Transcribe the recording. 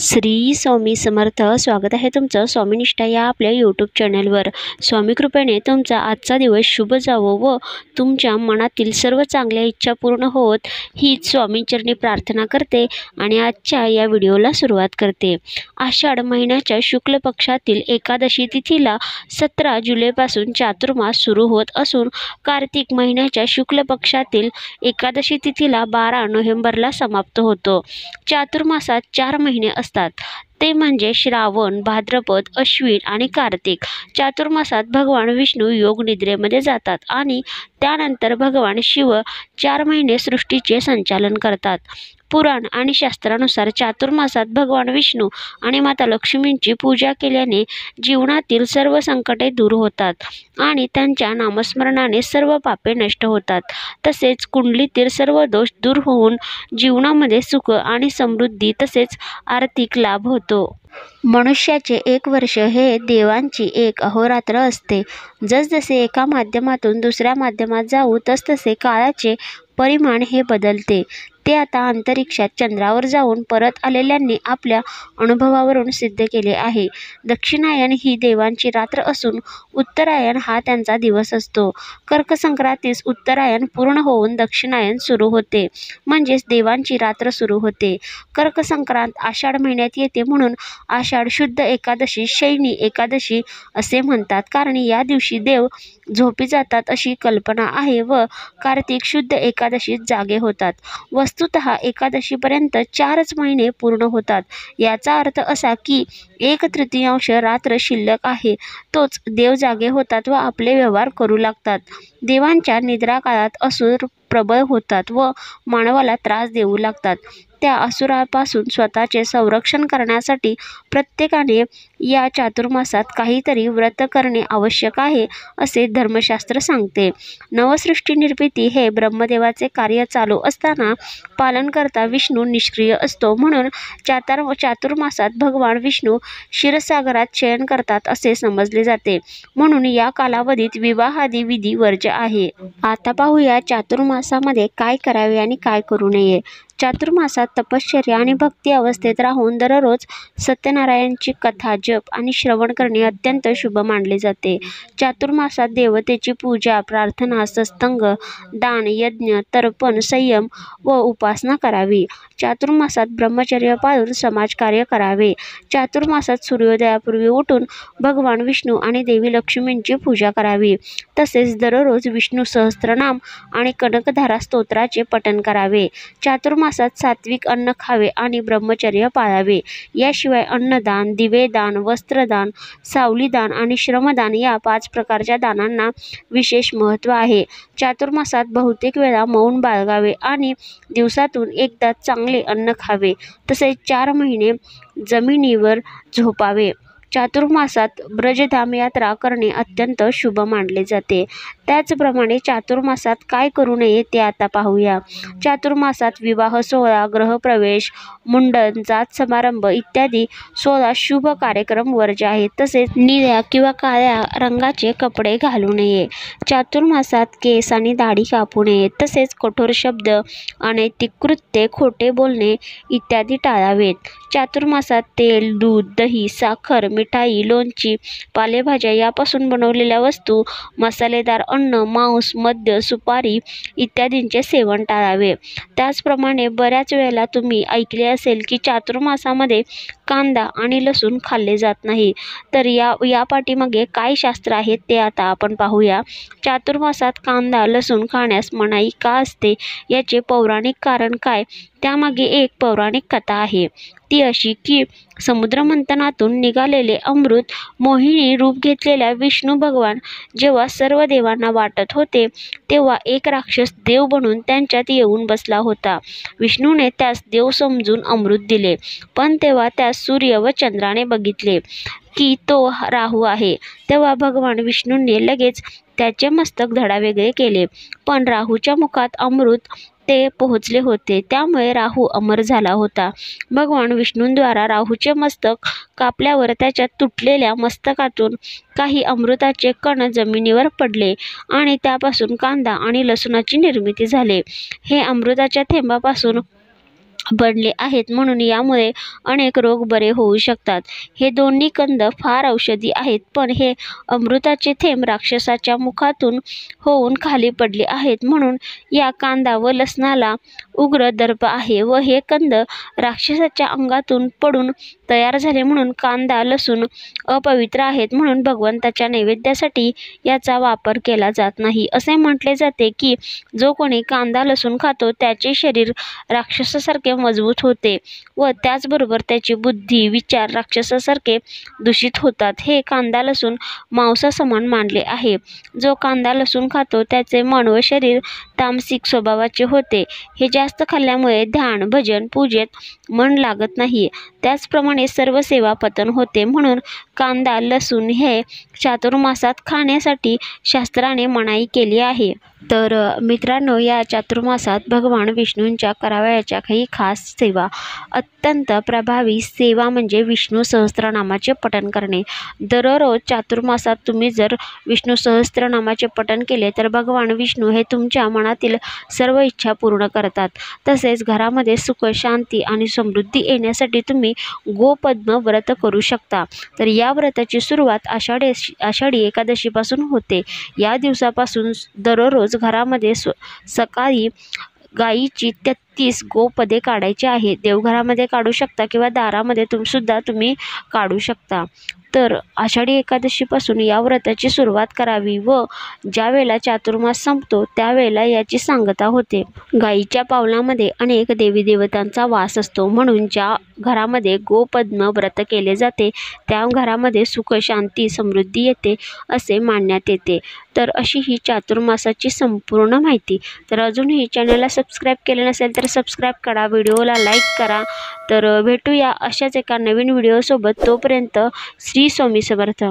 श्री स्वामी समर्थ. स्वागत आहे तुमचं स्वामीनिष्ठा या आपल्या यूट्यूब चॅनलवर. स्वामी कृपेने तुमचा आजचा दिवस शुभ जावो व तुमच्या मनातील सर्व चांगल्या इच्छा पूर्ण होत हीच स्वामींचरणी प्रार्थना करते आणि आजच्या या व्हिडिओला सुरुवात करते. आषाढ महिन्याच्या शुक्ल पक्षातील एकादशी तिथीला 17 जुलैपासून चातुर्मास सुरू होत असून कार्तिक महिन्याच्या शुक्ल पक्षातील एकादशी तिथीला 12 नोव्हेंबरला समाप्त होतो. चातुर्मासात 4 महिने असतात, ते म्हणजे श्रावण, भाद्रपद, अश्विन आणि कार्तिक. चातुर्मासात भगवान विष्णू योग निद्रेमध्ये जातात आणि त्यानंतर भगवान शिव 4 महिने सृष्टीचे संचालन करतात. पुराण आणि शास्त्रानुसार चातुर्मासात भगवान विष्णू आणि माता लक्ष्मींची पूजा केल्याने जीवनातील सर्व संकटे दूर होतात आणि त्यांच्या नामस्मरणाने सर्व पापे नष्ट होतात. तसेच कुंडलीतील सर्व दोष दूर होऊन जीवनामध्ये सुख आणि समृद्धी तसेच आर्थिक लाभ होतो. मनुष्याचे 1 वर्ष हे देवांची एक अहोरात्र असते. जसजसे एका माध्यमातून दुसऱ्या माध्यमात जाऊ तसतसे काळाचे परिमाण हे बदलते. ते आता अंतरिक्षात चंद्रावर जाऊन परत आलेल्यांनी आपल्या अनुभवावरून सिद्ध केले आहे. दक्षिणायन ही देवांची रात्र असून उत्तरायण हा त्यांचा दिवस असतो. कर्क संक्रांतीस उत्तरायण पूर्ण होऊन दक्षिणायन सुरू होते, म्हणजेच देवांची रात्र सुरू होते. कर्क संक्रांत आषाढ महिन्यात येते म्हणून आषाढ शुद्ध एकादशी शयनी एकादशी असे म्हणतात, कारण या दिवशी देव झोपी जातात अशी कल्पना आहे व कार्तिक शुद्ध एकादशीत जागे होतात. वस्तुतः एकादशीपर्यंत 4च महिने पूर्ण होतात. याचा अर्थ असा की 1/3 रात्र शिल्लक आहे, तोच देव जागे होतात व आपले व्यवहार करू लागतात. देवांच्या निद्रा काळात असुर प्रबळ होतात व मानवाला त्रास देऊ लागतात. त्या असुरापासून स्वतःचे संरक्षण करण्यासाठी प्रत्येकाने या चातुर्मासात काहीतरी व्रत करणे आवश्यक आहे असे धर्मशास्त्र सांगते. नवसृष्टी निर्मिती हे ब्रह्मदेवाचे कार्य चालू असताना पालनकर्ता विष्णू निष्क्रिय असतो, म्हणून चातुर्मासात भगवान विष्णू क्षीरसागरात शयन करतात असे समजले जाते. म्हणून या कालावधीत विवाहादी विधी वर्ज्य आहे. आता पाहूया चातुर्मासामध्ये काय करावे आणि काय करू नये. चातुर्मासात तपश्चर्या आणि भक्ती अवस्थेत राहून दररोज सत्यनारायणची कथा, जप आणि श्रवण करणे अत्यंत शुभ मानले जाते. चातुर्मासात देवतेची पूजा, प्रार्थना, सत्संग, दान, यज्ञ, तर्पण, संयम व उपासना करावी. चातुर्मासात ब्रह्मचर्य पाळून समाजकार्य करावे. चातुर्मासात सूर्योदयापूर्वी उठून भगवान विष्णू आणि देवी लक्ष्मींची पूजा करावी. तसेच दररोज विष्णू सहस्त्रनाम आणि कनकधारा स्तोत्राचे पठण करावे. चातुर्मासात सात्विक अन्न खावे आणि ब्रह्मचर्य पाळावे. याशिवाय अन्नदान, दिवेदान, वस्त्रदान, सावलीदान आणि श्रमदान या 5 प्रकारच्या दानांना विशेष महत्त्व आहे. चातुर्मासात बहुतेक वेळा मौन बाळगावे आणि दिवसातून एकदा चांगले अन्न खावे. तसेच 4 महिने जमिनीवर झोपावे. चातुर्मासात ब्रजधाम यात्रा करणे अत्यंत शुभ मानले जाते. त्याचप्रमाणे चातुर्मासात काय करू नये ते आता पाहूया. चातुर्मासात विवाह सोहळा, गृहप्रवेश, मुंडन, जात समारंभ इत्यादी 16 शुभ कार्यक्रम वर्ज्य आहेत. तसेच निळ्या किंवा काळ्या रंगाचे कपडे घालू नये. चातुर्मासात केस आणि दाढी कापू नये. तसेच कठोर शब्द, अनैतिक कृत्ये, खोटे बोलणे इत्यादी टाळावेत. चातुर्मासात तेल, दूध, दही, साखर, मिठाई, लोणची, पालेभाज्या यापासून बनवलेल्या वस्तू, मसालेदार अन्न, मांस, मद्य, सुपारी इत्यादींचे सेवन टाळावे. त्याचप्रमाणे बऱ्याच वेळेला तुम्ही ऐकले असेल की चातुर्मासामध्ये कांदा आणि लसूण खाल्ले जात नाही. तर या पाठीमागे काय शास्त्र आहे ते आता आपण पाहूया. चातुर्मासात कांदा, लसूण खाण्यास मनाई का असते याचे पौराणिक कारण काय, त्यामागे एक पौराणिक कथा आहे. ती अशी की समुद्रमंथनातून निघालेले अमृत मोहिनी रूप घेतलेल्या विष्णू भगवान जेव्हा सर्व देवांना वाटत होते, तेव्हा एक राक्षस देव बनून त्यांच्यात येऊन बसला होता. विष्णूने त्यास देव समजून अमृत दिले, पण तेव्हा त्यास सूर्य व चंद्राने बघितले की तो राहू आहे. तेव्हा भगवान विष्णूंनी लगेच त्याचे मस्तक धडावेगळे केले, पण राहूच्या मुखात अमृत ते पोहोचले होते, त्यामुळे राहू अमर झाला होता. भगवान विष्णूंद्वारा राहूचे मस्तक कापल्यावर त्याच्या तुटलेल्या मस्तकातून काही अमृताचे कण जमिनीवर पडले आणि त्यापासून कांदा आणि लसूणाची निर्मिती झाली. हे अमृताच्या थेंबापासून पडले आहेत, म्हणून यामुळे अनेक रोग बरे होऊ शकतात. हे दोन्ही कंद फार औषधी आहेत, पण हे अमृताचे थेंब राक्षसाच्या मुखातून होऊन खाली पडले आहेत, म्हणून या कांदा व लसणाला उग्र दर्प आहे व हे कंद राक्षसाच्या अंगातून पडून तयार झाले, म्हणून कांदा लसूण अपवित्र आहेत, म्हणून भगवंताच्या नैवेद्यासाठी याचा वापर केला जात नाही. असे म्हटले जाते की जो कोणी कांदा लसूण खातो त्याचे शरीर राक्षसासारखे मजबूत होते व त्याचबरोबर त्याची बुद्धी विचार राक्षसासारखे दूषित होतात. हे कांदा लसूण मांसासमान मानले आहे. जो कांदा लसूण खातो त्याचे मन व शरीर तामसिक स्वभावाचे होते. हे जास्त खाल्ल्यामुळे ध्यान भजन पूजेत मन लागत नाही. त्याचप्रमाणे सर्व सेवा पतन होते, म्हणून कांदा लसूण हे चातुर्मासात खाण्यासाठी शास्त्राने मनाई केली आहे. तर मित्रांनो, या चातुर्मासात भगवान विष्णूंच्या करावयाच्या काही खास सेवा. अत्यंत प्रभावी सेवा म्हणजे विष्णू सहस्त्रनामाचे पठण करणे. दररोज चातुर्मासात तुम्ही जर विष्णू सहस्त्रनामाचे पठण केले तर भगवान विष्णू हे तुमच्या मनातील सर्व इच्छा पूर्ण करतात. तसेच घरामध्ये सुख शांती आणि समृद्धी येण्यासाठी तुम्ही गोपद्म व्रत करू शकता. तर या व्रताची सुरुवात आषाढी एकादशीपासून होते. या दिवसापासून दररोज घरामध्ये सकाळी गायीची 33 गोपदे काढायची आहे. देवघरामध्ये काढू शकता किंवा दारामध्ये सुद्धा तुम्ही काढू शकता. तर आषाढी एकादशीपासून या व्रताची सुरुवात करावी व ज्या वेळेला चातुर्मास संपतो त्यावेळेला याची सांगता होते. गायीच्या पावलामध्ये अनेक देवी देवतांचा वास असतो, म्हणून ज्या घरामध्ये गोपद्म व्रत केले जाते त्या घरामध्ये सुख शांती समृद्धी येते असे मानण्यात येते. तर अशी ही चातुर्मासाची संपूर्ण माहिती. तर अजूनही चॅनलला सबस्क्राईब केले नसेल तर सबस्क्राईब करा, व्हिडिओला लाईक करा. तर भेटूया अशाच एका नवीन व्हिडिओसोबत. तोपर्यंत श्री स्वामी समर्थ.